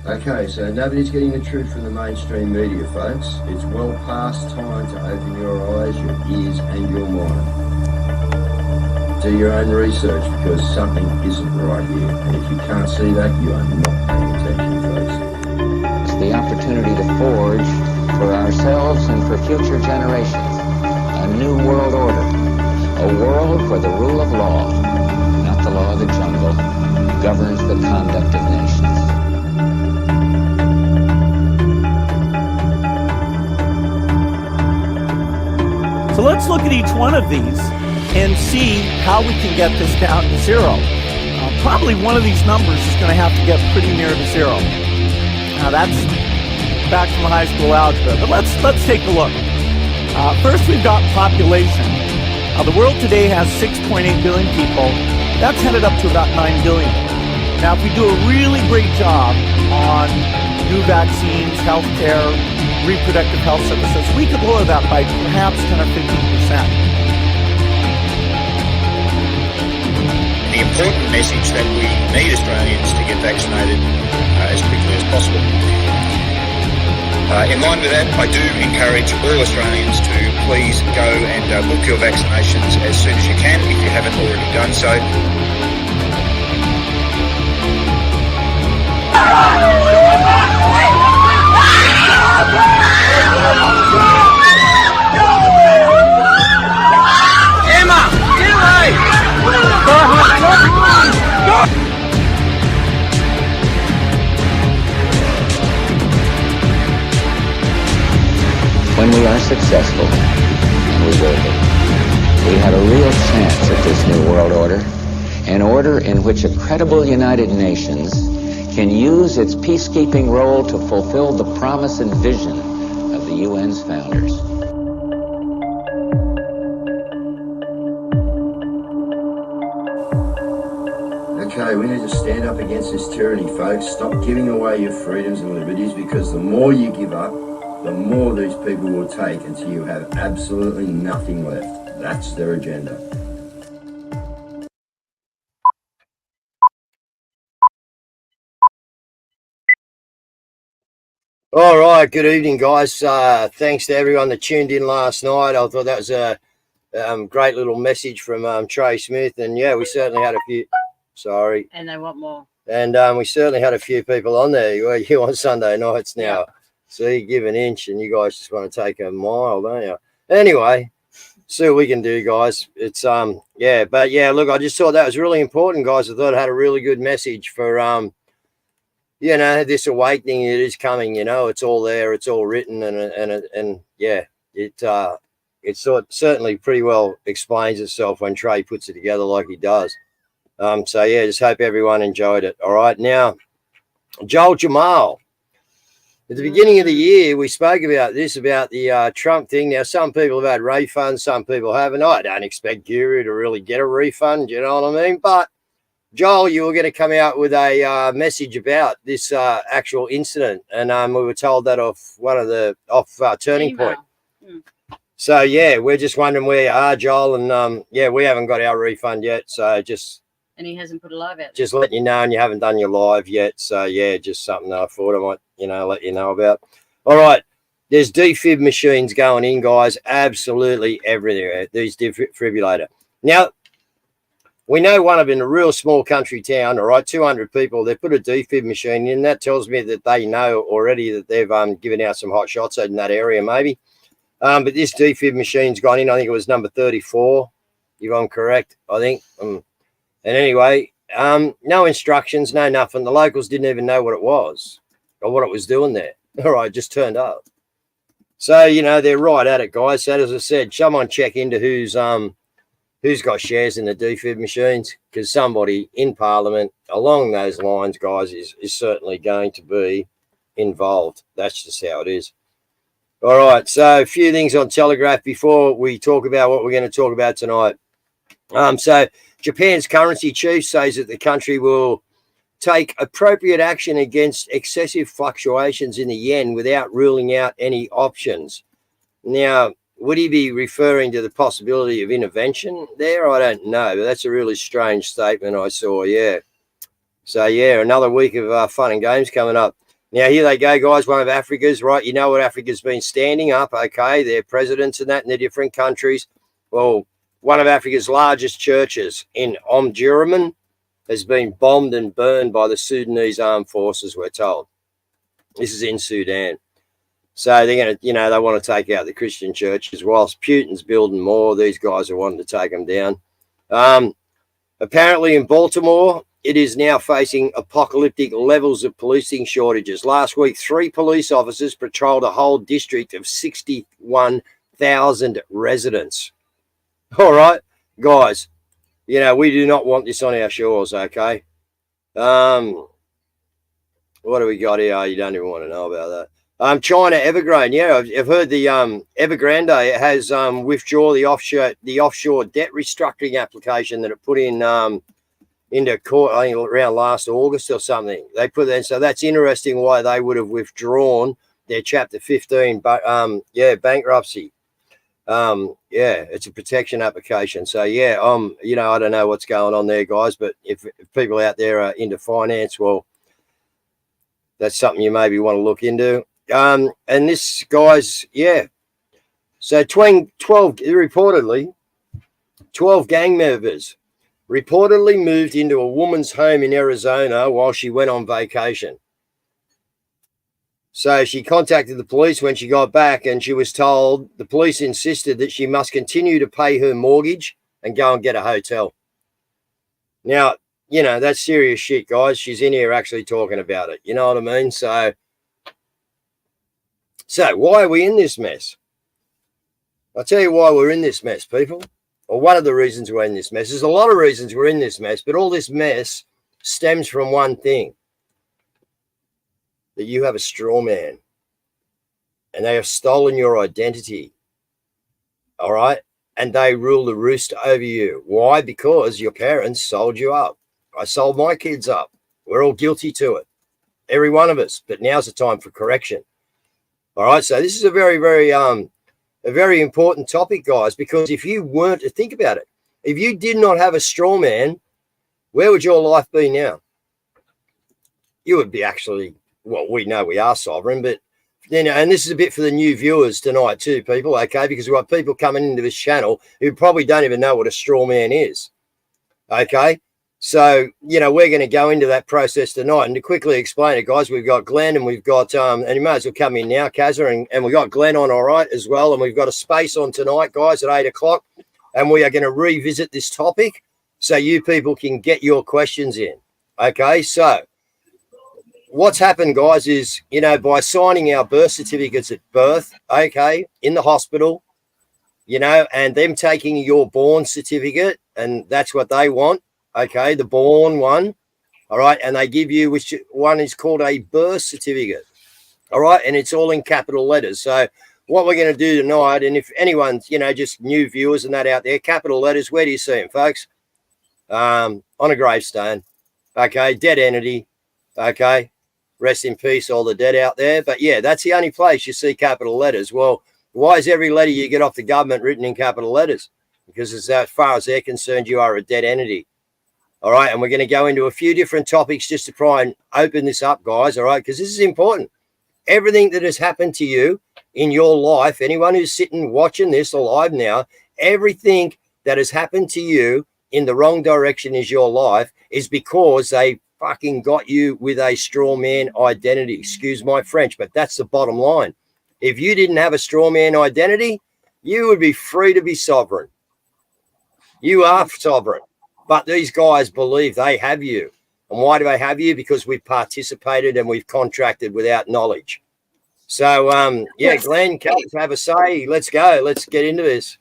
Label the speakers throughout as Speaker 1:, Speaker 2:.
Speaker 1: Okay, so nobody's getting the truth from the mainstream media, folks. It's well past time to open your eyes, your ears, and your mind. Do your own research because something isn't right here. And if you can't see that, you are not paying attention, folks.
Speaker 2: It's the opportunity to forge for ourselves and for future generations a new world order. A world where the rule of law, not the law of the jungle, governs the conduct of nations.
Speaker 3: So let's look at each one of these and see how we can get this down to zero. Probably one of these numbers is going to have to get pretty near to zero. Now that's back from high school algebra, but let's take a look. First, we've got population. The world today has 6.8 billion people. That's headed up to about 9 billion. Now, if we do a really great job on new vaccines, healthcare, reproductive health services, we could lower that by perhaps 10 or 15%.
Speaker 4: The important message that we need Australians to get vaccinated as quickly as possible. In line with that, I do encourage all Australians to please go and book your vaccinations as soon as you can if you haven't already done so.
Speaker 5: Emma, get away!
Speaker 2: When we are successful, and we will be, we have a real chance at this new world order, an order in which a credible United Nations can use its peacekeeping role to fulfill the promise and vision of the UN's founders.
Speaker 1: Okay, we need to stand up against this tyranny, folks. Stop giving away your freedoms and liberties, because the more you give up, the more these people will take until you have absolutely nothing left. That's their agenda. All right, good evening, guys. Thanks to everyone that tuned in last night. I thought that was a great little message from Trey Smith. And yeah, we certainly had a few... Sorry.
Speaker 6: And they want more.
Speaker 1: And we certainly had a few people on there. Well, you on Sunday nights now. Yeah. So you give an inch and you guys just want to take a mile, don't you? Anyway, see what we can do, guys. It's, yeah. But, yeah, look, I just thought that was really important, guys. I thought it had a really good message for, you know, this awakening. It is coming, you know. It's all there. It's all written. And yeah, it certainly pretty well explains itself when Trey puts it together like he does. So, yeah, just hope everyone enjoyed it. All right. Now, Joel Jamal. At the beginning of the year, we spoke about this, about the Trump thing. Now, some people have had refunds. Some people haven't. I don't expect Guru to really get a refund. You know what I mean? But, Joel, you were going to come out with a message about this actual incident. And we were told that off one of the Turning Point. So, yeah, we're just wondering where you are, Joel. And, yeah, we haven't got our refund yet. So, just...
Speaker 6: And he hasn't put a live out.
Speaker 1: Just letting you know, and you haven't done your live yet. So, yeah, just something that I thought I might, you know, let you know about. All right. There's defib machines going in, guys. Absolutely everywhere. These defibrillator. Now, we know one of in a real small country town, all right, 200 people, they put a defib machine in. That tells me that they know already that they've given out some hot shots in that area, maybe. But this defib machine's gone in. I think it was number 34, if I'm correct, I think. And anyway, no instructions, no nothing. The locals didn't even know what it was or what it was doing there. All right, just turned up. So, you know, they're right at it, guys. So, as I said, someone check into who's got shares in the defib machines, because somebody in Parliament along those lines, guys, is certainly going to be involved. That's just how it is. All right, so a few things on Telegraph before we talk about what we're going to talk about tonight. So Japan's currency chief says that the country will take appropriate action against excessive fluctuations in the yen without ruling out any options. Now, would he be referring to the possibility of intervention there? I don't know, but that's a really strange statement I saw, yeah. So, yeah, another week of fun and games coming up. Now, here they go, guys. One of Africa's, right? You know what Africa's been standing up, okay? Their presidents and that in their different countries. Well, one of Africa's largest churches in Omdurman has been bombed and burned by the Sudanese armed forces, we're told. This is in Sudan. So they're going to, they want to take out the Christian churches whilst Putin's building more. These guys are wanting to take them down. Apparently in Baltimore, it is now facing apocalyptic levels of policing shortages. Last week, 3 police officers patrolled a whole district of 61,000 residents. All right, guys, we do not want this on our shores, okay? What do we got here? You don't even want to know about that. China Evergrande, yeah, I've heard the Evergrande has withdraw the offshore debt restructuring application that it put in into court, I think around last August or something. They put that in, so that's interesting why they would have withdrawn their Chapter 15, but bankruptcy. It's a protection application. So yeah, I don't know what's going on there, guys, but if people out there are into finance, well, that's something you maybe want to look into. And this, guys, so 12 gang members reportedly moved into a woman's home in Arizona while she went on vacation. So she contacted the police when she got back, and she was told the police insisted that she must continue to pay her mortgage and go and get a hotel. Now, that's serious shit, guys. She's in here actually talking about it. You know what I mean? So why are we in this mess? I'll tell you why we're in this mess, people. Or one of the reasons we're in this mess. There's a lot of reasons we're in this mess, but all this mess stems from one thing. That you have a straw man. And they have stolen your identity. All right? And they rule the roost over you. Why? Because your parents sold you up. I sold my kids up. We're all guilty to it. Every one of us. But now's the time for correction. All right, so this is a very, very important topic, guys, because if you weren't to think about it, if you did not have a straw man, where would your life be now? You would be actually, well, we know we are sovereign, but and this is a bit for the new viewers tonight too, people, okay, because we've got people coming into this channel who probably don't even know what a straw man is, okay? So, we're going to go into that process tonight. And to quickly explain it, guys, we've got Glenn and we've got, and you may as well come in now, Kazza, and we've got Glenn on all right as well. And we've got a space on tonight, guys, at 8 o'clock. And we are going to revisit this topic so you people can get your questions in. Okay, so what's happened, guys, is, by signing our birth certificates at birth, okay, in the hospital, and them taking your born certificate, and that's what they want. Okay, the born one, all right, and they give you, which one is called a birth certificate, all right, and it's all in capital letters. So what we're going to do tonight, and if anyone's, just new viewers and that out there, capital letters, where do you see them, folks? On a gravestone, okay, dead entity, okay, rest in peace, all the dead out there. But yeah, that's the only place you see capital letters. Well, why is every letter you get off the government written in capital letters? Because as far as they're concerned, you are a dead entity. All right, and we're going to go into a few different topics just to try and open this up, guys, all right, because this is important. Everything that has happened to you in your life, anyone who's sitting watching this live now, everything that has happened to you in the wrong direction is your life is because they fucking got you with a straw man identity. Excuse my French, but that's the bottom line. If you didn't have a straw man identity, you would be free to be sovereign. You are sovereign. But these guys believe they have you. And why do they have you? Because we've participated and we've contracted without knowledge. So, Glenn, have a say. Let's go. Let's get into this.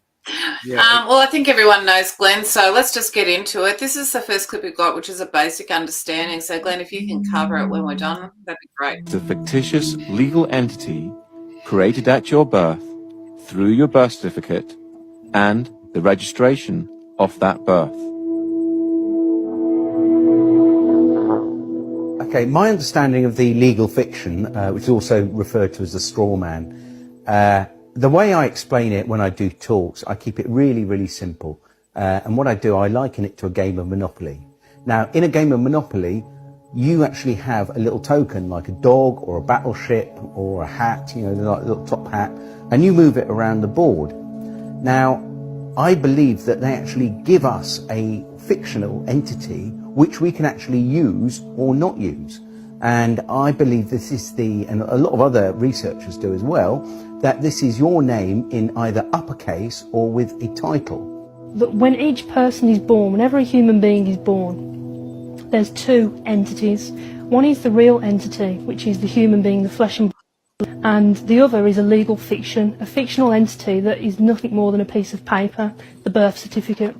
Speaker 7: Yeah. Well, I think everyone knows Glenn, so let's just get into it. This is the first clip we've got, which is a basic understanding. So, Glenn, if you can cover it when we're done, that'd be great.
Speaker 8: It's a fictitious legal entity created at your birth through your birth certificate and the registration of that birth.
Speaker 9: Okay, my understanding of the legal fiction, which is also referred to as the straw man, the way I explain it when I do talks, I keep it really, really simple. And what I do, I liken it to a game of Monopoly. Now, in a game of Monopoly, you actually have a little token like a dog or a battleship or a hat, you know, like a little top hat, and you move it around the board. Now, I believe that they actually give us a fictional entity which we can actually use or not use. And I believe this is and a lot of other researchers do as well, that this is your name in either uppercase or with a title.
Speaker 10: But when each person is born, whenever a human being is born, there's two entities. One is the real entity, which is the human being, the flesh and blood, and the other is a legal fiction, a fictional entity that is nothing more than a piece of paper, the birth certificate.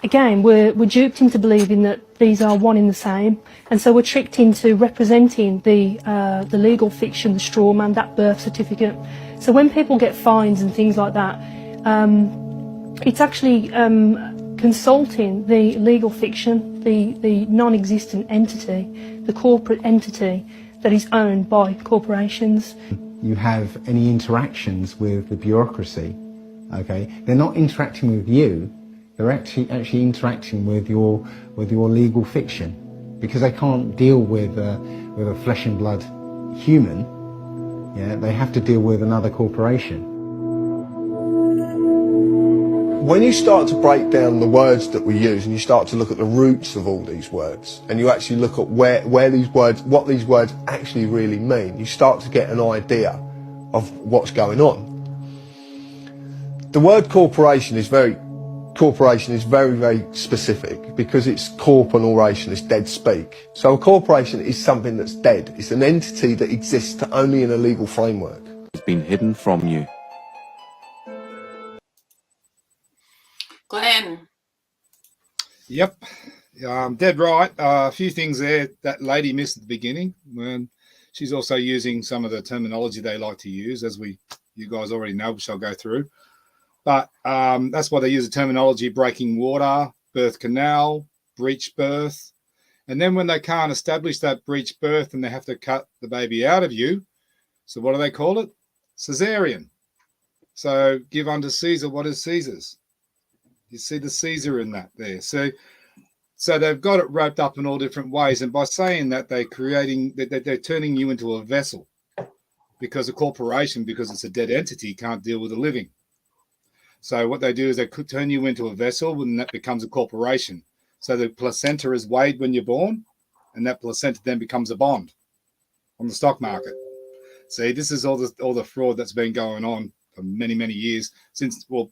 Speaker 10: Again, we're duped into believing that these are one in the same, and so we're tricked into representing the legal fiction, the straw man, that birth certificate. So when people get fines and things like that, it's actually consulting the legal fiction, the non-existent entity, the corporate entity that is owned by corporations.
Speaker 11: You have any interactions with the bureaucracy, okay? They're not interacting with you. They're actually interacting with your legal fiction, because they can't deal with a flesh and blood human. Yeah, they have to deal with another corporation.
Speaker 12: When you start to break down the words that we use, and you start to look at the roots of all these words, and you actually look at where these words, what these words actually really mean, you start to get an idea of what's going on. The word corporation is very, very specific, because it's corp and oration, it's dead speak. So a corporation is something that's dead. It's an entity that exists only in a legal framework.
Speaker 8: It's been hidden from you.
Speaker 7: Glenn.
Speaker 13: Yep, dead right. A few things there that lady missed at the beginning. When she's also using some of the terminology they like to use, as you guys already know, which I'll go through. But that's why they use the terminology breaking water, birth canal, breech birth. And then when they can't establish that breech birth and they have to cut the baby out of you, so what do they call it? Caesarean. So give unto Caesar what is Caesar's. You see the Caesar in that there. So they've got it wrapped up in all different ways. And by saying that, they're turning you into a vessel, because a corporation, because it's a dead entity, can't deal with the living. So what they do is they could turn you into a vessel, and that becomes a corporation. So the placenta is weighed when you're born, and that placenta then becomes a bond on the stock market. See, this is all the fraud that's been going on for many, many years,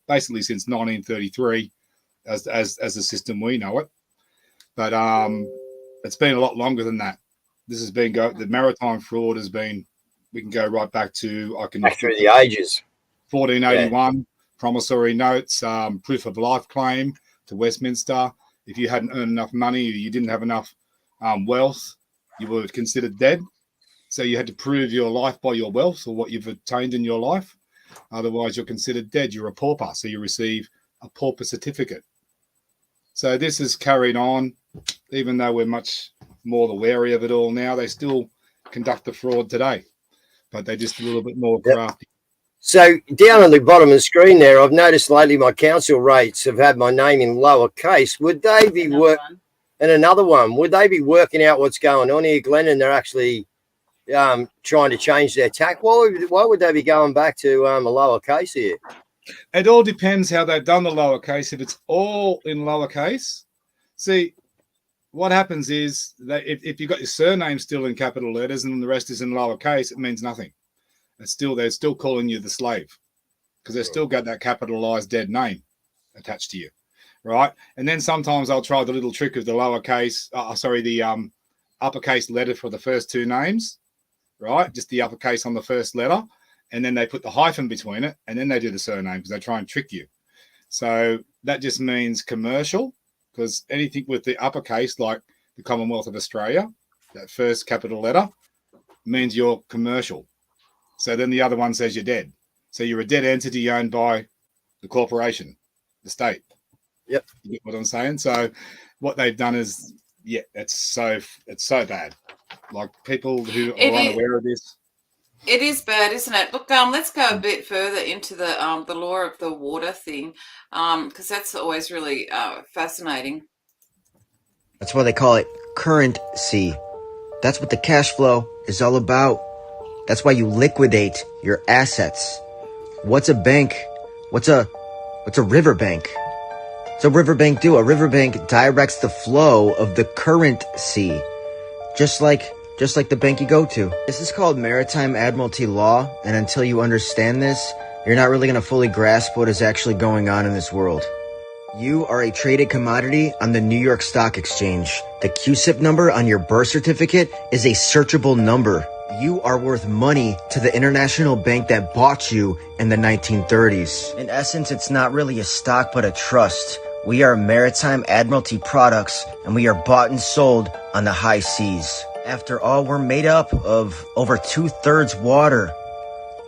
Speaker 13: basically since 1933, as the system we know it. But it's been a lot longer than that. This has been the maritime fraud has been. We can go right back to
Speaker 1: back through the ages.
Speaker 13: 1481. Yeah. Promissory notes, proof of life claim to Westminster. If you hadn't earned enough money, or you didn't have enough wealth, you were considered dead. So you had to prove your life by your wealth or what you've attained in your life. Otherwise, you're considered dead. You're a pauper, so you receive a pauper certificate. So this is carried on, even though we're much more wary of it all now. They still conduct the fraud today, but they're just a little bit more crafty.
Speaker 1: So down on the bottom of the screen there, I've noticed lately my council rates have had my name in lowercase. Would they be another one? Would they be working out what's going on here, Glenn? And they're actually trying to change their tack. Why would they be going back to a lowercase here?
Speaker 13: It all depends how they've done the lowercase. If it's all in lowercase, see, what happens is that if you've got your surname still in capital letters and the rest is in lowercase, it means nothing. They're still calling you the slave, because they've still got that capitalized dead name attached to you, right? And then sometimes I'll try the little trick of the lowercase, the uppercase letter for the first two names, right? Just the uppercase on the first letter, and then they put the hyphen between it, and then they do the surname, because they try and trick you. So that just means commercial, because anything with the uppercase, like the Commonwealth of Australia, that first capital letter, means you're commercial. So then the other one says you're dead. So you're a dead entity owned by the corporation, the state.
Speaker 1: Yep.
Speaker 13: You get what I'm saying? So what they've done is, yeah, it's so bad. Like, people who are unaware of this.
Speaker 7: It is bad, isn't it? Look, let's go a bit further into the law of the water thing, because that's always really fascinating.
Speaker 14: That's why they call it currency. That's what the cash flow is all about. That's why you liquidate your assets. What's a bank? What's a riverbank? What's a riverbank do? A riverbank directs the flow of the currency, just like the bank you go to. This is called maritime admiralty law, and until you understand this, you're not really going to fully grasp what is actually going on in this world. You are a traded commodity on the New York Stock Exchange. The QSIP number on your birth certificate is a searchable number. You are worth money to the international bank that bought you in the 1930s. In essence, it's not really a stock but a trust. We are maritime admiralty products, and we are bought and sold on the high seas. After all, we're made up of over 2/3 water.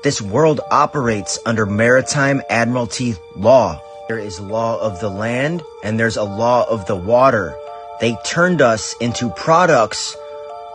Speaker 14: This world operates under maritime admiralty law. There is law of the land and there's a law of the water. They turned us into products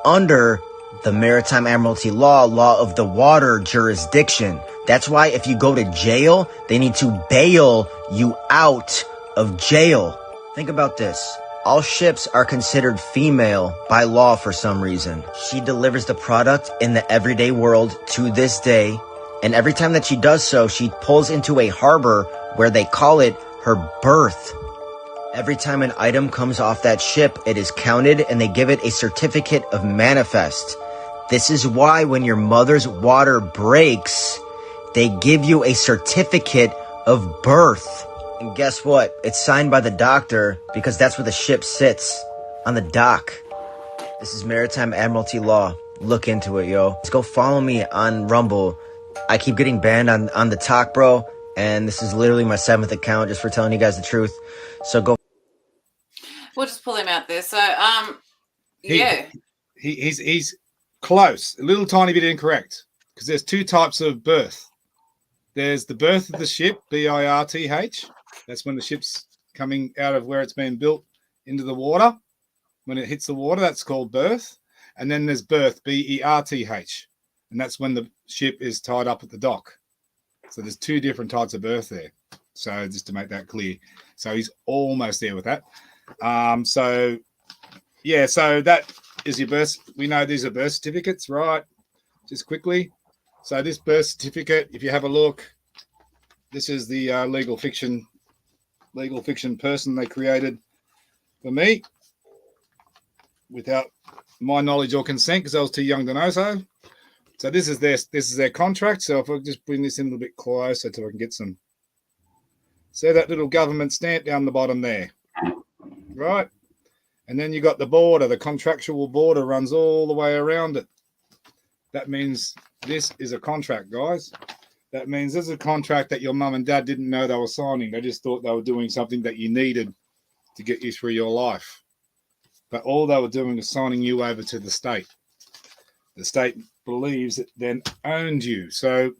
Speaker 14: under the maritime admiralty law of the water jurisdiction. That's why if you go to jail, they need to bail you out of jail. Think about this. All ships are considered female by law for some reason. She delivers the product in the everyday world to this day. And every time that she does so, she pulls into a harbor where they call it her berth. Every time an item comes off that ship, it is counted and they give it a certificate of manifest. This is why when your mother's water breaks, they give you a certificate of birth. And guess what? It's signed by the doctor because that's where the ship sits, on the dock. This is maritime admiralty law. Look into it, yo. Let's go follow me on Rumble. I keep getting banned on the talk, bro. And this is literally my 7th account just for telling you guys the truth. So go.
Speaker 7: We'll just pull him out there. So,
Speaker 13: He's close, a little tiny bit incorrect, because there's two types of birth. There's the birth of the ship, B-I-R-T-H. That's when the ship's coming out of where it's been built into the water. When it hits the water, that's called birth. And then there's berth, B-E-R-T-H. And that's when the ship is tied up at the dock. So there's two different types of berth there. So just to make that clear. So he's almost there with that. So that is your birth. We know these are birth certificates, right? Just quickly. So this birth certificate, if you have a look, this is the legal fiction person they created for me without my knowledge or consent because I was too young to know so. So this is their contract. So if I just bring this in a little bit closer so I can get some. See that little government stamp down the bottom there, right? And then you got the border. The contractual border runs all the way around it. That means this is a contract, guys. That means this is a contract that your mum and dad didn't know they were signing. They just thought they were doing something that you needed to get you through your life. But all they were doing was signing you over to the state. The state believes it then owned you. So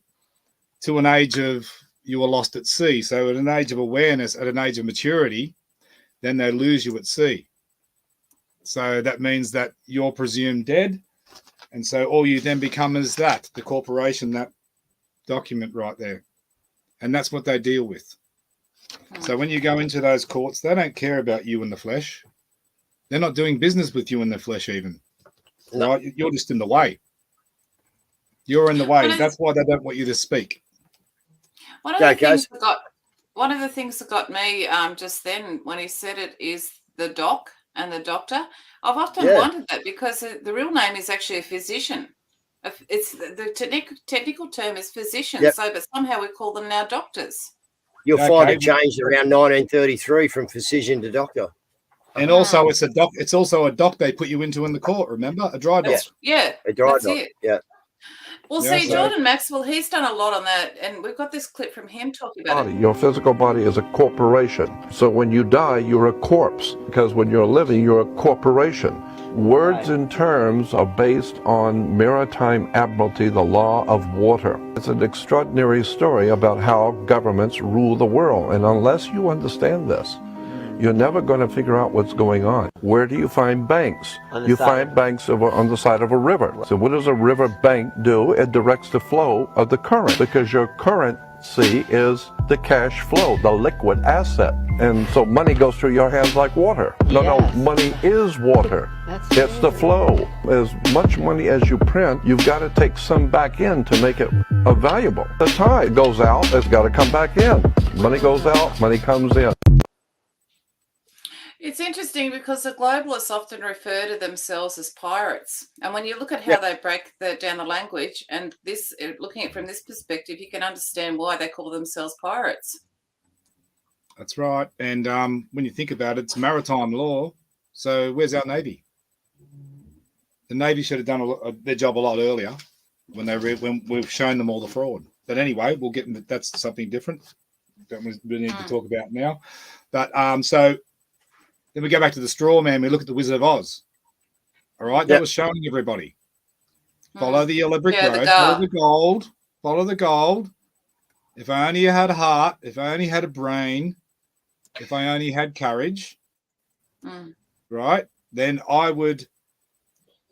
Speaker 13: to an age of you were lost at sea. So at an age of awareness, at an age of maturity, then they lose you at sea. So that means that you're presumed dead. And so all you then become is that, the corporation, that document right there. And that's what they deal with. So when you go into those courts, they don't care about you in the flesh. They're not doing business with you in the flesh even. No. Right? You're just in the way. You're in the way. That's why they don't want you to speak.
Speaker 7: One of the things that got me just then when he said it is the doc and the doctor. I've often wondered that because the real name is actually a physician. It's the technical term is physician. Yep. So, but somehow we call them now doctors.
Speaker 1: You'll find it changed around 1933 from physician to doctor.
Speaker 13: And also, it's a doc. It's also a doc they put you into in the court. Remember, a dry doc.
Speaker 7: Yeah,
Speaker 1: a dry doc. Yeah.
Speaker 7: Well, see, Jordan Maxwell, he's done a lot on that, and we've got this clip from him talking about it.
Speaker 15: Your physical body is a corporation. So when you die, you're a corpse, because when you're living, you're a corporation. Words and terms are based on maritime admiralty, the law of water. It's an extraordinary story about how governments rule the world, and unless you understand this, you're never going to figure out what's going on. Where do you find banks? You find banks on the side of a river. So what does a river bank do? It directs the flow of the current, because your currency is the cash flow, the liquid asset. And so money goes through your hands like water. No, money is water. It's the flow. As much money as you print, you've got to take some back in to make it valuable. The tide goes out, it's got to come back in. Money goes out, money comes in.
Speaker 7: It's interesting because the globalists often refer to themselves as pirates. And when you look at how they break down the language, and this, looking at it from this perspective, you can understand why they call themselves pirates.
Speaker 13: That's right. And when you think about it, it's maritime law. So where's our Navy? The Navy should have done their job a lot earlier when we've shown them all the fraud. But anyway, we'll get into that's something different that we need to talk about now. But so then we go back to the straw man. We look at the Wizard of Oz. All right, that was showing everybody. Follow the yellow brick road. Follow the gold. Follow the gold. If I only had a heart, if I only had a brain, if I only had courage, right, then I would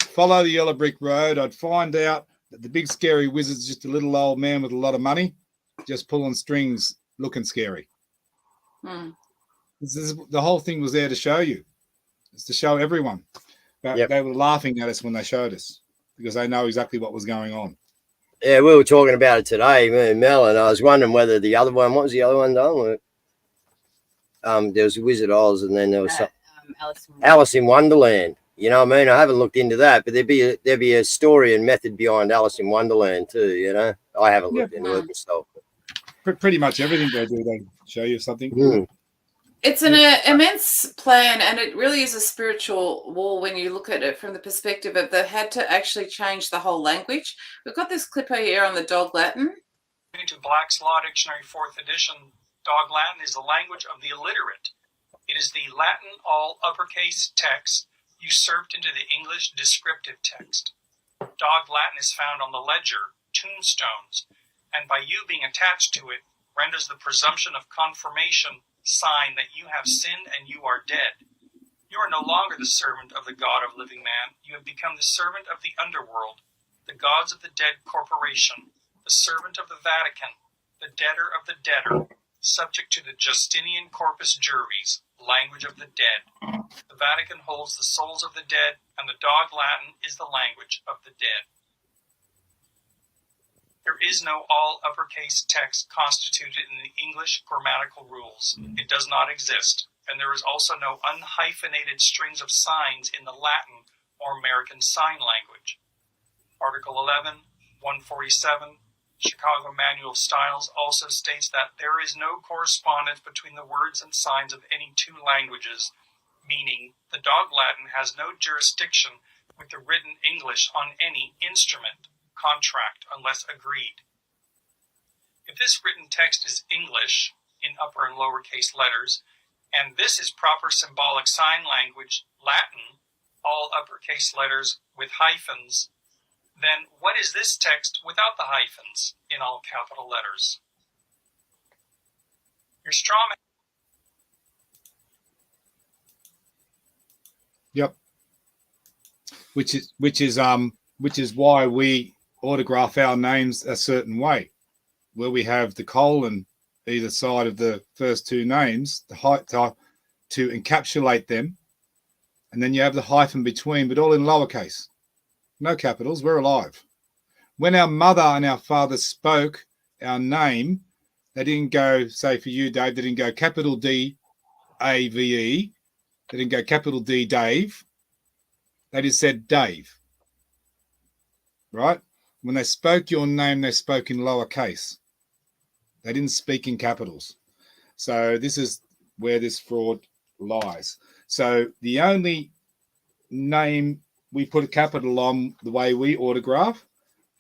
Speaker 13: follow the yellow brick road. I'd find out that the big scary wizard's just a little old man with a lot of money, just pulling strings, looking scary. The whole thing was there to show you. It's to show everyone. But they were laughing at us when they showed us because they know exactly what was going on.
Speaker 1: Yeah, we were talking about it today, me and Mel, and I was wondering whether the other one, what was the other one done? There was Wizard of Oz, and then there was Alice in Wonderland. You know what I mean? I haven't looked into that, but there'd be a story and method behind Alice in Wonderland too. You know, I haven't looked into it myself.
Speaker 13: Pretty much everything they do, they show you something.
Speaker 7: It's an immense plan, and it really is a spiritual war when you look at it from the perspective of they had to actually change the whole language. We've got this clip here on the Dog Latin.
Speaker 16: According to Black's Law Dictionary, 4th edition, Dog Latin is the language of the illiterate. It is the Latin all uppercase text usurped into the English descriptive text. Dog Latin is found on the ledger, tombstones, and by you being attached to it, renders the presumption of confirmation sign that you have sinned and you are dead. You are no longer the servant of the God of living man. You have become the servant of the underworld, the gods of the dead corporation, the servant of the Vatican, the debtor of the debtor, subject to the Justinian corpus juris, language of the dead. The Vatican holds the souls of the dead, and the Dog Latin is the language of the dead. There is no all uppercase text constituted in the English grammatical rules. It does not exist, and there is also no unhyphenated strings of signs in the Latin or American Sign Language. Article 11, 147, Chicago Manual of Styles also states that there is no correspondence between the words and signs of any two languages, meaning the Dog Latin has no jurisdiction with the written English on any instrument, contract, unless agreed. If this written text is English in upper and lowercase letters, and this is proper symbolic sign language, Latin, all uppercase letters with hyphens, then what is this text without the hyphens in all capital letters? Your straw man.
Speaker 13: Yep. Which is why we autograph our names a certain way, where we have the colon either side of the first two names, the height to encapsulate them, and then you have the hyphen between, but all in lowercase, no capitals. We're alive. When our mother and our father spoke our name, they didn't go, say for you, Dave, they didn't go capital D A-V-E, they didn't go capital D Dave, they just said Dave, right? When they spoke your name, they spoke in lowercase. They didn't speak in capitals. So this is where this fraud lies. So the only name we put a capital on the way we autograph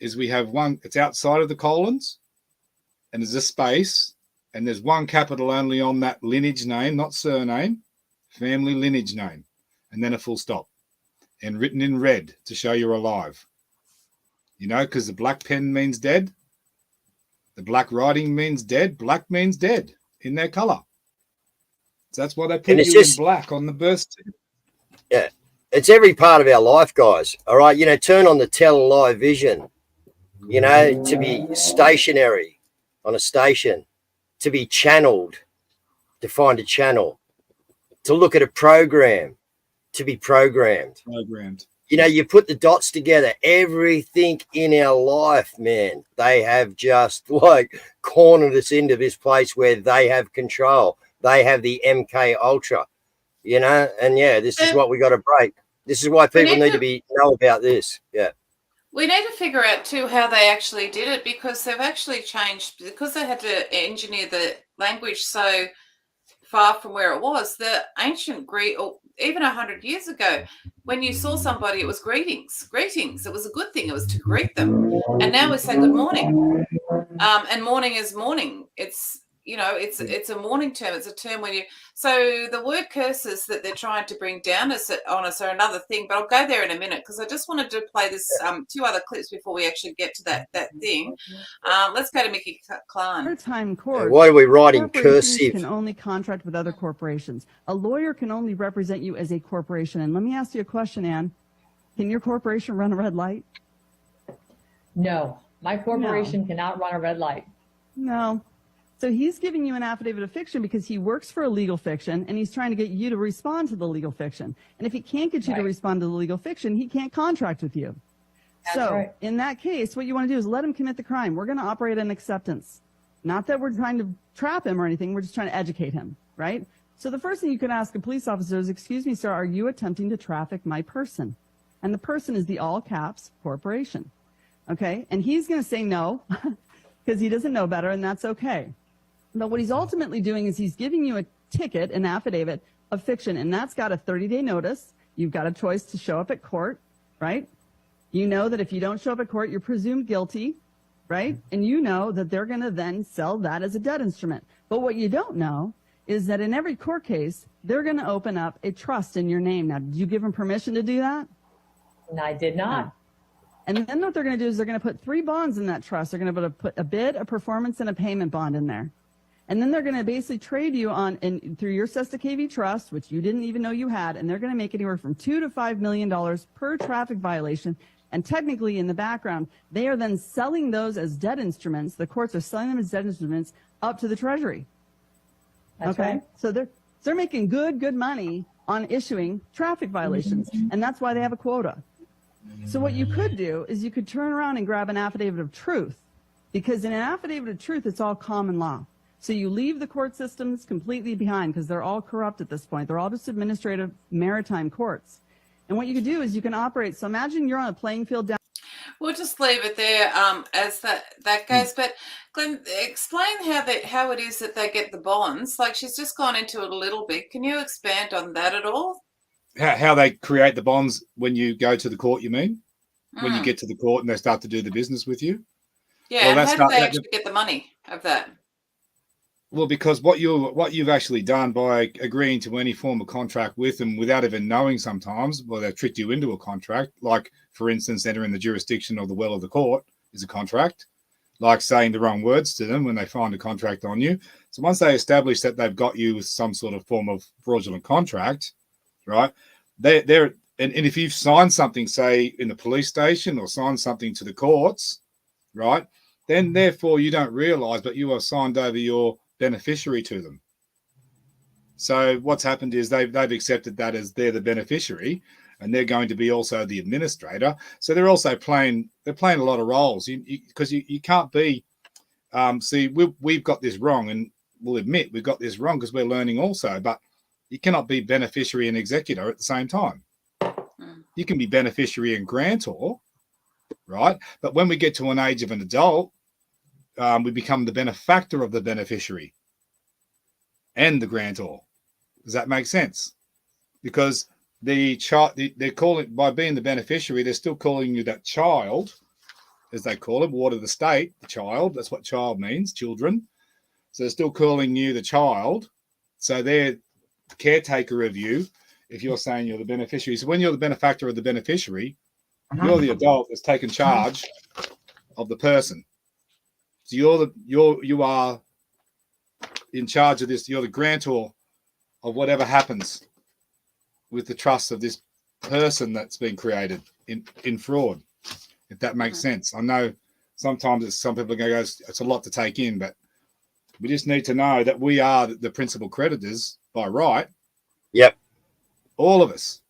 Speaker 13: is we have one, it's outside of the colons, and there's a space, and there's one capital only on that lineage name, not surname, family lineage name, and then a full stop, and written in red to show you're alive. You know, because the black pen means dead. The black writing means dead. Black means dead in their color. So that's why they put you in black on the birth certificate.
Speaker 1: Yeah. It's every part of our life, guys. All right. You know, turn on the tele vision, you know, to be stationary on a station, to be channeled, to find a channel, to look at a program, to be programmed. You know, you put the dots together, everything in our life, man, they have just like cornered us into this place where they have control. They have the MK Ultra, you know, and yeah, this is what we got to break. This is why people need to know about this. Yeah.
Speaker 7: We need to figure out too how they actually did it, because they've actually changed, because they had to engineer the language so far from where it was. The ancient Greek, or even 100 years ago, when you saw somebody, it was greetings. It was a good thing. It was to greet them. And now we say good morning. And morning is morning. It's, you know, it's a morning term. It's a term when you, so the word curses that they're trying to bring down on us are another thing, but I'll go there in a minute, because I just wanted to play this two other clips before we actually get to that thing. Let's go to Mickey Klein.
Speaker 17: Maritime court.
Speaker 1: Why are we writing
Speaker 17: Corporations
Speaker 1: cursive?
Speaker 17: can only contract with other corporations. A lawyer can only represent you as a corporation. And let me ask you a question, Ann. Can your corporation run a red light?
Speaker 18: No, my corporation cannot run a red light.
Speaker 17: No. So he's giving you an affidavit of fiction because he works for a legal fiction, and he's trying to get you to respond to the legal fiction. And if he can't get you to respond to the legal fiction, he can't contract with you. In that case, what you want to do is let him commit the crime. We're going to operate on acceptance. Not that we're trying to trap him or anything. We're just trying to educate him, right? So the first thing you could ask a police officer is, excuse me, sir, are you attempting to traffic my person? And the person is the all caps corporation. Okay? And he's going to say no because he doesn't know better, and that's okay. But what he's ultimately doing is he's giving you a ticket, an affidavit of fiction, and that's got a 30-day notice. You've got a choice to show up at court, right? You know that if you don't show up at court, you're presumed guilty, right? And you know that they're going to then sell that as a debt instrument. But what you don't know is that in every court case, they're going to open up a trust in your name. Now, did you give them permission to do that?
Speaker 18: And I did not.
Speaker 17: And then what they're going to do is they're going to put 3 bonds in that trust. They're going to put a bid, a performance, and a payment bond in there. And then they're going to basically trade you on through your Sesta KV trust, which you didn't even know you had, and they're going to make anywhere from $2 to $5 million per traffic violation. And technically, in the background, they are then selling those as debt instruments. The courts are selling them as debt instruments up to the Treasury.
Speaker 18: That's right.
Speaker 17: So they're making good money on issuing traffic violations, and that's why they have a quota. So what you could do is you could turn around and grab an affidavit of truth, because in an affidavit of truth, it's all common law. So you leave the court systems completely behind because they're all corrupt at this point. They're all just administrative maritime courts. And what you can do is you can operate. So imagine you're on a playing field down.
Speaker 7: We'll just leave it there as that goes. But Glenn, explain how it is that they get the bonds. Like, she's just gone into it a little bit. Can you expand on that at all?
Speaker 13: How they create the bonds when you go to the court, you mean? When you get to the court and they start to do the business with you?
Speaker 7: Yeah, well, how do they actually get the money of that?
Speaker 13: Well, because what you've actually done by agreeing to any form of contract with them without even knowing sometimes, well, they've tricked you into a contract. Like, for instance, entering the jurisdiction of the will of the court is a contract. Like saying the wrong words to them when they find a contract on you. So once they establish that they've got you with some sort of form of fraudulent contract, right? And if you've signed something, say in the police station, or signed something to the courts, right? Then therefore you don't realise, but you are signed over your beneficiary to them. So what's happened is they've accepted that as they're the beneficiary, and they're going to be also the administrator. So they're also playing a lot of roles, because you can't be. See, we've got this wrong, and we'll admit we've got this wrong because we're learning also. But you cannot be beneficiary and executor at the same time. You can be beneficiary and grantor, right? But when we get to an age of an adult, we become the benefactor of the beneficiary and the grantor. Does that make sense? Because they're calling, by being the beneficiary, they're still calling you that child, as they call it, ward of the state, the child. That's what child means, children. So they're still calling you the child. So they're the caretaker of you if you're saying you're the beneficiary. So when you're the benefactor of the beneficiary, you're the adult that's taken charge of the person. So you are in charge of this. You're the grantor of whatever happens with the trust of this person that's been created in fraud, if that makes sense. I know sometimes some people are going to go, it's a lot to take in, but We just need to know that we are the principal creditors by right.
Speaker 1: Yep.
Speaker 13: All of us.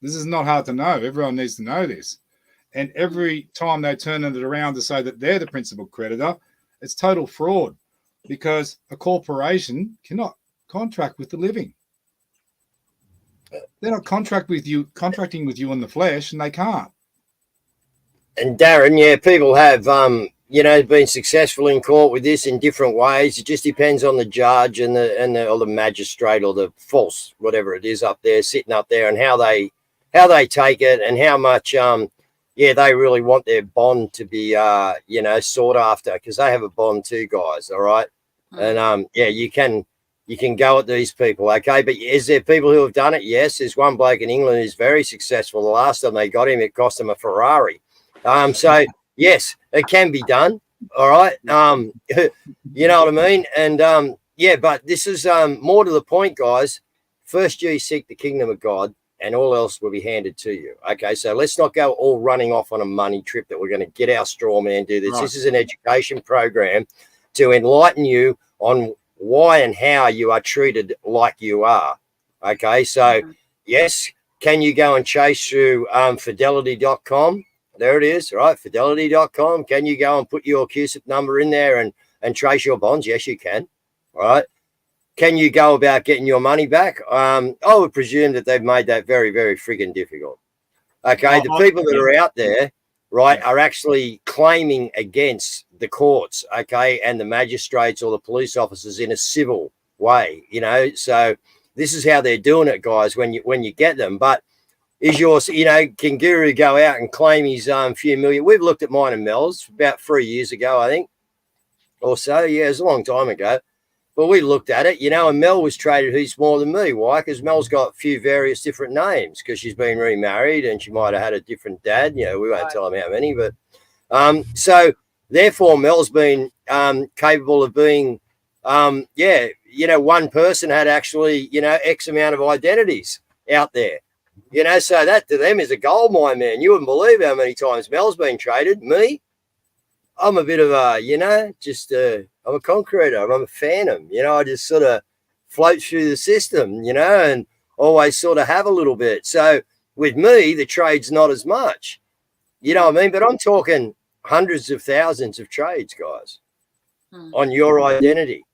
Speaker 13: This is not hard to know. Everyone needs to know this. And every time they turn it around to say that they're the principal creditor, it's total fraud, because a corporation cannot contract with the living. They're not contracting with you in the flesh, and they can't.
Speaker 1: And Darren, yeah, people have, been successful in court with this in different ways. It just depends on the judge and the magistrate or the false, whatever it is up there, sitting up there, and how they take it and how much, they really want their bond to be, sought after, because they have a bond too, guys. All right. And, you can go at these people. Okay. But is there people who have done it? Yes. There's one bloke in England who's very successful. The last time they got him, it cost him a Ferrari. So yes, it can be done. All right. You know what I mean? And, but this is, more to the point, guys. First you seek the kingdom of God, and all else will be handed to you. Okay, so let's not go all running off on a money trip that we're going to get our straw man, do this. Right. This is an education program to enlighten you on why and how you are treated like you are. Okay, so yes, can you go and chase through fidelity.com? There it is, right? Fidelity.com. Can you go and put your QSIP number in there and trace your bonds? Yes, you can. All right. Can you go about getting your money back? I would presume that they've made that very, very friggin' difficult. Okay, the people that are out there, right, are actually claiming against the courts, okay, and the magistrates or the police officers in a civil way, So this is how they're doing it, guys, when you get them. But is yours, can Guru go out and claim his few million? We've looked at mine and Mel's about 3 years ago, I think, or so. Yeah, it was a long time ago. But we looked at it, and Mel was traded who's more than me. Why? Because Mel's got a few various different names, because she's been remarried and she might have had a different dad. We won't tell them how many. But so therefore, Mel's been capable of being, one person had actually, X amount of identities out there. So that to them is a gold mine, man. You wouldn't believe how many times Mel's been traded. Me, I'm a bit of a, I'm a concreter. I'm a phantom. I just sort of float through the system, and always sort of have a little bit. So with me, the trade's not as much. You know what I mean? But I'm talking hundreds of thousands of trades, guys, on your identity.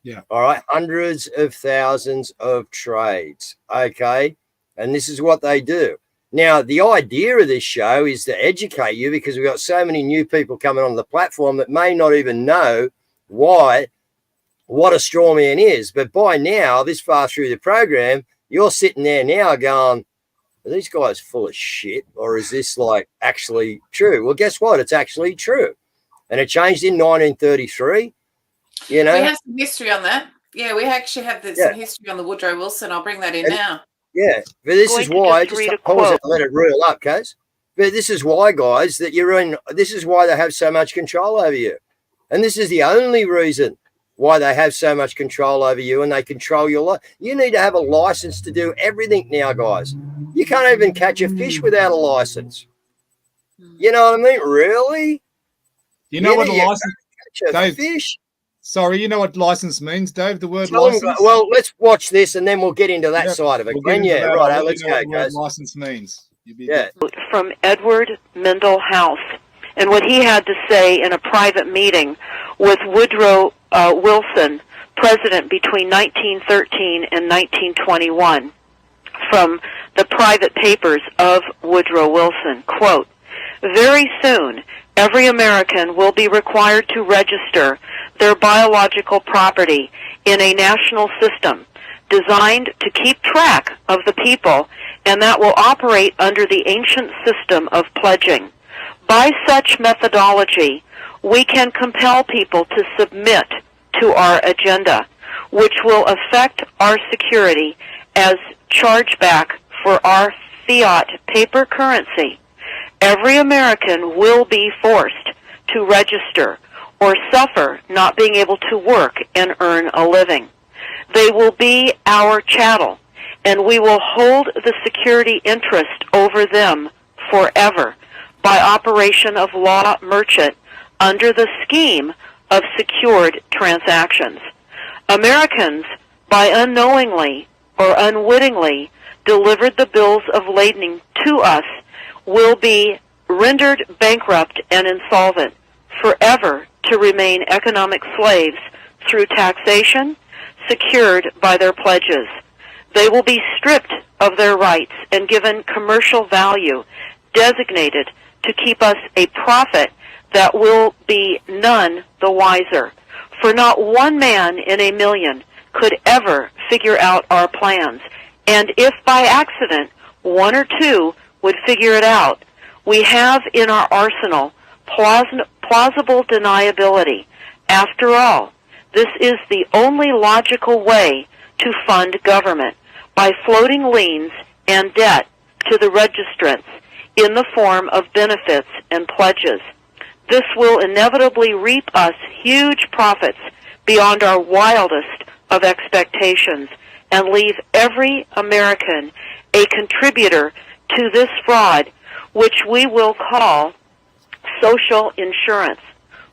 Speaker 13: Yeah.
Speaker 1: All right. Hundreds of thousands of trades. Okay. And this is what they do. Now, the idea of this show is to educate you, because we've got so many new people coming on the platform that may not even know what a straw man is. But by now, this far through the program, you're sitting there now going, are these guys full of shit, or is this actually true? Well, guess what? It's actually true. And it changed in 1933.
Speaker 7: We have some history on that. Yeah, we actually have some history on the Woodrow Wilson. I'll bring that in now.
Speaker 1: Yeah, but this is why, just pause it and let it reel up, cuz. But this is why, guys, this is why they have so much control over you. And this is the only reason why they have so much control over you, and they control your life. You need to have a license to do everything now, guys. You can't even catch a fish without a license. You know what I mean? Really?
Speaker 13: You know what a license?
Speaker 1: Catch a
Speaker 13: Dave,
Speaker 1: fish.
Speaker 13: Sorry, you know what license means, Dave? The word license?
Speaker 1: Well, let's watch this and then we'll get into that side of it.
Speaker 13: We'll
Speaker 1: right, let's go, guys.
Speaker 13: License means.
Speaker 19: From Edward Mendel House, and what he had to say in a private meeting with Woodrow Wilson, president between 1913 and 1921, from the private papers of Woodrow Wilson. Quote, "Very soon, every American will be required to register their biological property in a national system designed to keep track of the people, and that will operate under the ancient system of pledging. By such methodology, we can compel people to submit to our agenda, which will affect our security as chargeback for our fiat paper currency. Every American will be forced to register or suffer not being able to work and earn a living. They will be our chattel, and we will hold the security interest over them forever by operation of law merchant under the scheme of secured transactions. Americans, by unknowingly or unwittingly delivered the bills of lading to us, will be rendered bankrupt and insolvent, forever to remain economic slaves through taxation secured by their pledges. They will be stripped of their rights and given commercial value designated to keep us a profit that will be none the wiser. For not one man in a million could ever figure out our plans, and if by accident one or two would figure it out, we have in our arsenal plausible deniability. After all, this is the only logical way to fund government, by floating liens and debt to the registrants in the form of benefits and pledges. This will inevitably reap us huge profits beyond our wildest of expectations and leave every American a contributor to this fraud, which we will call social insurance.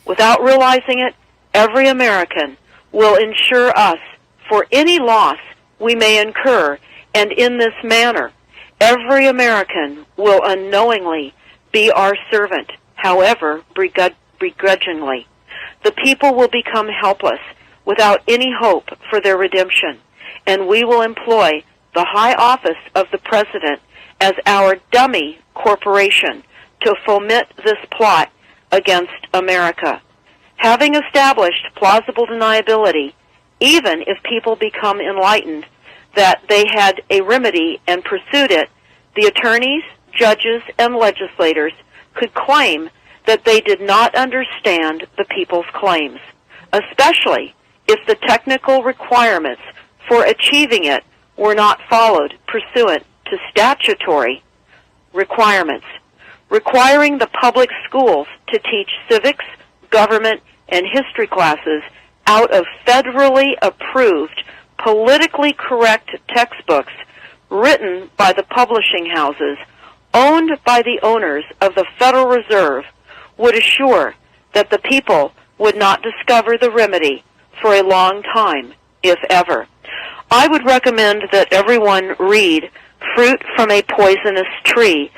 Speaker 19: Without realizing it, every American will insure us for any loss we may incur, and in this manner, every American will unknowingly be our servant, however begrudgingly. The people will become helpless without any hope for their redemption, and we will employ the high office of the President as our dummy corporation to foment this plot against America. Having established plausible deniability, even if people become enlightened that they had a remedy and pursued it, the attorneys, judges, and legislators could claim that they did not understand the people's claims, especially if the technical requirements for achieving it were not followed pursuant to statutory requirements, requiring the public schools to teach civics, government, and history classes out of federally approved, politically correct textbooks written by the publishing houses owned by the owners of the Federal Reserve would assure that the people would not discover the remedy for a long time, if ever. I would recommend that everyone read Fruit from a Poisonous Tree.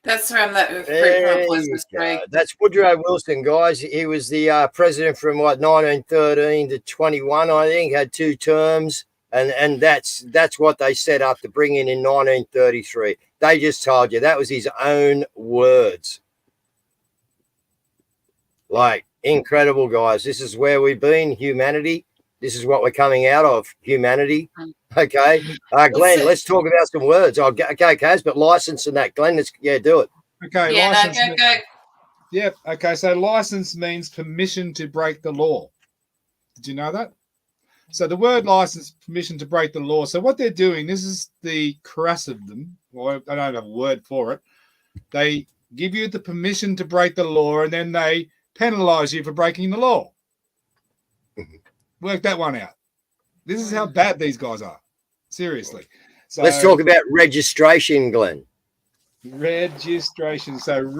Speaker 7: That's from the Fruit from a Poisonous Tree.
Speaker 1: That's Woodrow Wilson, guys. He was the president from 1913 to 21, I think, had 2 terms, and that's what they set up to bring in 1933. They just told you that was his own words. Like, incredible, guys. This is where we've been, humanity. This is what we're coming out of, humanity. Okay. Glenn, let's talk about some words. Okay, Cazz, but license and that. Glenn, let's, do it.
Speaker 13: Okay.
Speaker 7: Yeah,
Speaker 13: license
Speaker 7: go.
Speaker 13: Yep. Okay. So license means permission to break the law. Did you know that? So the word license, permission to break the law. So what they're doing, this is the crass of them. Well, I don't have a word for it. They give you the permission to break the law, and then they penalize you for breaking the law. Work that one out. This is how bad these guys are. Seriously. So
Speaker 1: let's talk about registration, Glenn.
Speaker 13: Registration. So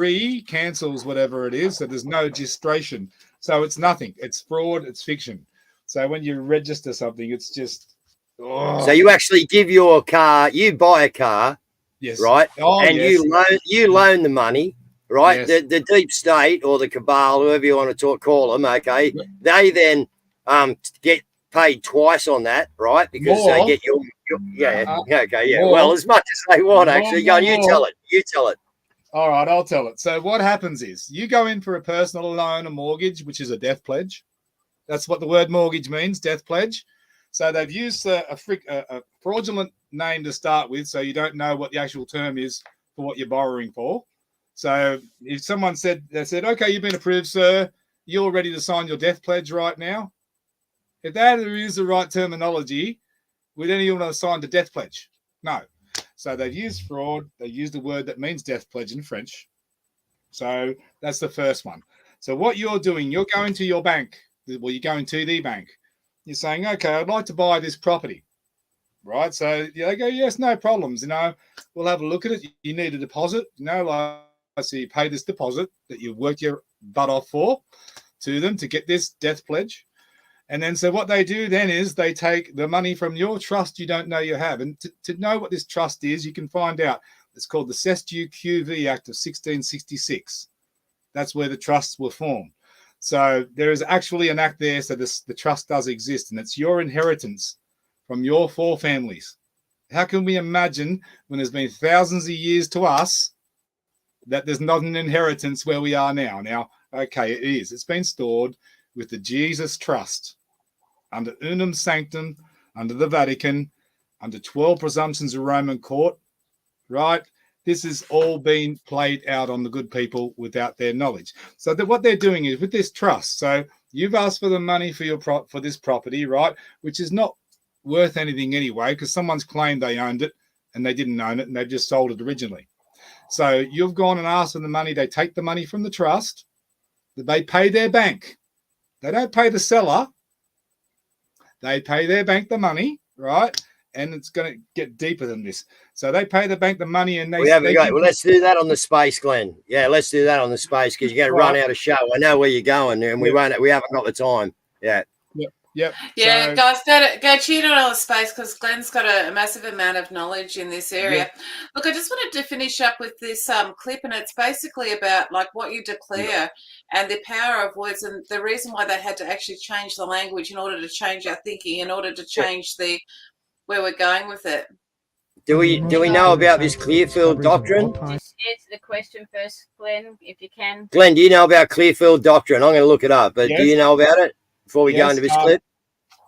Speaker 13: cancels whatever it is. So there's no registration. So it's nothing. It's fraud. It's fiction. So when you register something, it's just. Oh.
Speaker 1: So you actually give your car, you buy a car,
Speaker 13: yes,
Speaker 1: right?
Speaker 13: Oh,
Speaker 1: and
Speaker 13: yes.
Speaker 1: you loan the money, right?
Speaker 13: Yes.
Speaker 1: The deep state or the cabal, whoever you want to call them, okay? They then get paid twice on that, right? Because they get your
Speaker 13: more.
Speaker 1: Well, as much as they want, actually. Go on, you tell it.
Speaker 13: All right, I'll tell it. So what happens is you go in for a personal loan, a mortgage, which is a death pledge. That's what the word mortgage means, death pledge. So they've used a fraudulent name to start with, so you don't know what the actual term is for what you're borrowing for. So if someone said, okay, you've been approved, sir, you're ready to sign your death pledge right now. If that is the right terminology, would anyone have signed a death pledge? No. So they've used fraud. They used a word that means death pledge in French. So that's the first one. So what you're doing, you're going to your bank. Well, you're going to the bank. You're saying, okay, I'd like to buy this property. Right? So they go, yes, no problems. We'll have a look at it. You need a deposit. So you pay this deposit that you've worked your butt off for. to them to get this death pledge. And then so what they do then is they take the money from your trust you don't know you have. And to know what this trust is, you can find out. It's called the Cestui QV Act of 1666. That's where the trusts were formed. So there is actually an act there, so the trust does exist, and it's your inheritance from your four families. How can we imagine when there's been thousands of years to us that there's not an inheritance where we are now? Now, okay, it is. It's been stored with the Jesus Trust under Unum Sanctum, under the Vatican, under 12 presumptions of Roman court, right? This has all been played out on the good people without their knowledge. So that what they're doing is with this trust. So you've asked for the money for this property, right? Which is not worth anything anyway, because someone's claimed they owned it and they didn't own it and they've just sold it originally. So you've gone and asked for the money. They take the money from the trust. They pay their bank. They don't pay the seller. They pay their bank the money, right? And it's going to get deeper than this. So they pay the bank the money, and they.
Speaker 1: Well, let's do that on the space, Glenn. Yeah, let's do that on the space because you're going to run out of show. I know where you're going, and we haven't got the time. Yeah.
Speaker 13: Yep.
Speaker 7: Yeah,
Speaker 13: So,
Speaker 7: guys, go tune in on the space because Glenn's got a massive amount of knowledge in this area.
Speaker 13: Yeah.
Speaker 7: Look, I just wanted to finish up with this clip, and it's basically about like what you declare and the power of words, and the reason why they had to actually change the language in order to change our thinking, in order to change where we're going with it.
Speaker 1: Do we know about this Clearfield doctrine?
Speaker 6: Just answer the question first, Glenn, if you can.
Speaker 1: Glenn, do you know about Clearfield doctrine? I'm going to look it up, but do you know about it before we go into this clip?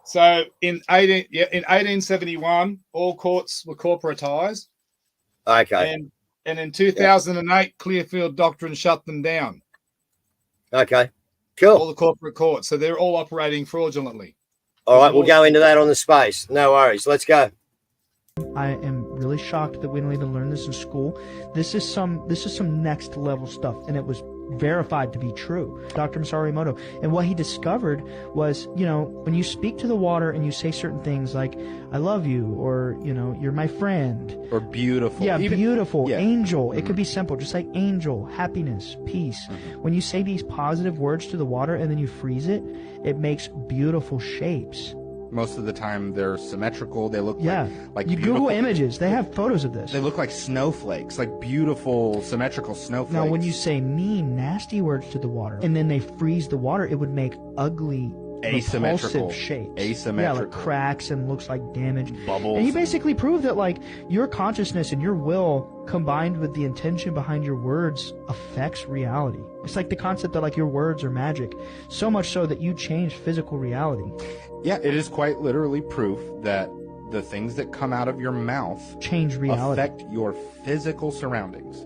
Speaker 13: So in 1871, all courts were corporatized.
Speaker 1: Okay.
Speaker 13: And in 2008, Clearfield doctrine shut them down.
Speaker 1: Okay. Cool.
Speaker 13: All the corporate courts. So they're all operating fraudulently.
Speaker 1: All right, we'll go into that on the space. No worries. Let's go.
Speaker 20: I am really shocked that we don't even learn this in school. This is some next level stuff, and it was verified to be true. Dr. Masaru Emoto, and what he discovered was, when you speak to the water and you say certain things like, I love you, or, you're my friend.
Speaker 21: Or beautiful.
Speaker 20: Yeah, beautiful,
Speaker 21: yeah.
Speaker 20: angel.
Speaker 21: Mm-hmm.
Speaker 20: It could be simple, just like angel, happiness, peace. Mm-hmm. When you say these positive words to the water and then you freeze it, it makes beautiful shapes.
Speaker 21: Most of the time they're symmetrical. They look like
Speaker 20: you Google images. They have photos of this.
Speaker 21: They look like snowflakes, like beautiful symmetrical snowflakes.
Speaker 20: Now, when you say mean, nasty words to the water, and then they freeze the water, it would make ugly, repulsive shapes.
Speaker 21: Asymmetrical.
Speaker 20: Yeah, like cracks and looks like damage.
Speaker 21: Bubbles.
Speaker 20: And you basically prove that, like, your consciousness and your will combined with the intention behind your words affects reality. It's like the concept that, like, your words are magic. So much so that you change physical reality.
Speaker 21: Yeah, it is quite literally proof that the things that come out of your mouth
Speaker 20: change reality,
Speaker 21: affect your physical surroundings.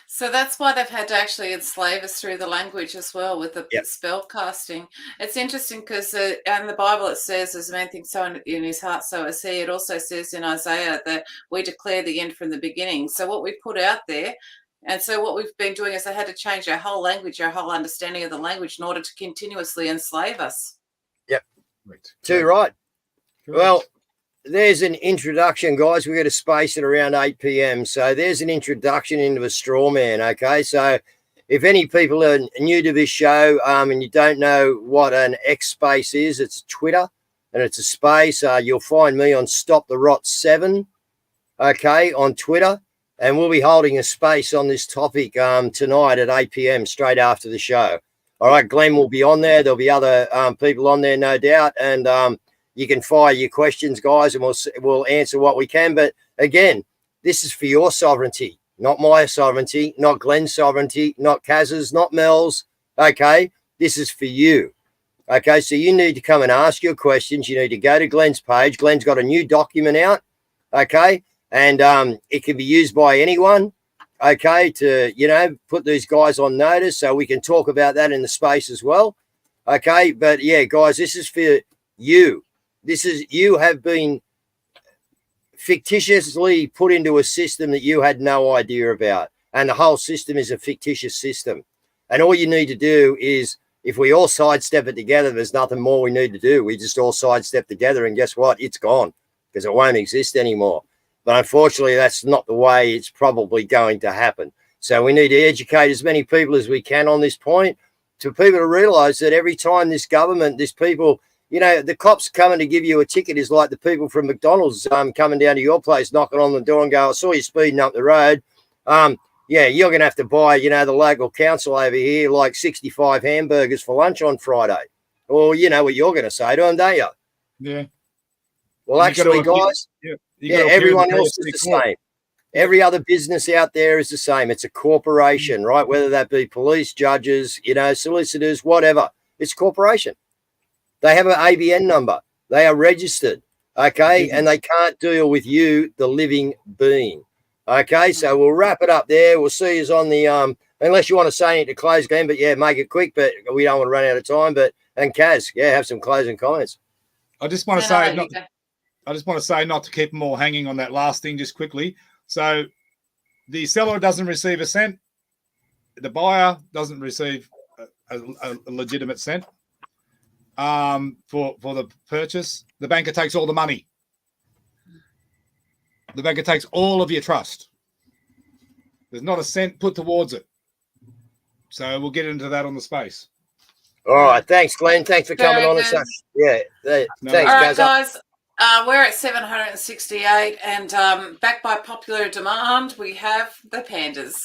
Speaker 7: So that's why they've had to actually enslave us through the language as well with the spell casting. It's interesting because in the Bible it says, as a man thinks so in his heart, so is he. It also says in Isaiah that we declare the end from the beginning. So what we put out there, and so what we've been doing is they had to change our whole language, our whole understanding of the language in order to continuously enslave us.
Speaker 1: Yep. Too right. Well, there's an introduction, guys. We're going to space it around 8 p.m. So there's an introduction into a straw man, okay? So if any people are new to this show and you don't know what an X space is, it's Twitter and it's a space. You'll find me on Stop the Rot 7, okay, on Twitter. And we'll be holding a space on this topic tonight at 8 p.m. straight after the show. All right, Glenn will be on there. There'll be other people on there, no doubt. And you can fire your questions, guys, and we'll answer what we can. But again, this is for your sovereignty, not my sovereignty, not Glenn's sovereignty, not Cazz's, not Mel's. Okay, this is for you. Okay, so you need to come and ask your questions. You need to go to Glenn's page. Glenn's got a new document out. Okay, and it can be used by anyone. Okay, to put these guys on notice, so we can talk about that in the space as well. Okay, but yeah, guys, this is for you. You have been fictitiously put into a system that you had no idea about. And the whole system is a fictitious system. And all you need to do is, if we all sidestep it together, there's nothing more we need to do. We just all sidestep together, and guess what? It's gone because it won't exist anymore. But unfortunately, that's not the way it's probably going to happen. So we need to educate as many people as we can on this point. to people to realise that every time this government, this people, you know, the cops coming to give you a ticket is like the people from McDonald's coming down to your place, knocking on the door and go, I saw you speeding up the road. Yeah, you're going to have to buy, you know, the local council over here like 65 hamburgers for lunch on Friday. Or you know what you're going to say to them, don't you?
Speaker 13: Yeah.
Speaker 1: Well, actually, guys, everyone else is the same. Every other business out there is the same. It's a corporation, right? Whether that be police, judges, you know, solicitors, whatever. It's a corporation. They have an ABN number. They are registered, okay? And they can't deal with you, the living being. Okay, so we'll wrap it up there. We'll see you on the unless you want to say anything to close, Glenn, but yeah, make it quick, but we don't want to run out of time. But and Cazz, yeah, have some closing comments.
Speaker 13: I just want to say not to keep them all hanging on that last thing just quickly. So the seller doesn't receive a cent. The buyer doesn't receive a legitimate cent for the purchase. The banker takes all the money. The banker takes all of your trust. There's not a cent put towards it. So we'll get into that on the space.
Speaker 1: All right. Thanks, Glenn. Thanks for coming on. Yeah. Thanks,
Speaker 7: all right, guys. We're at 768, and backed by popular demand, we have the pandas.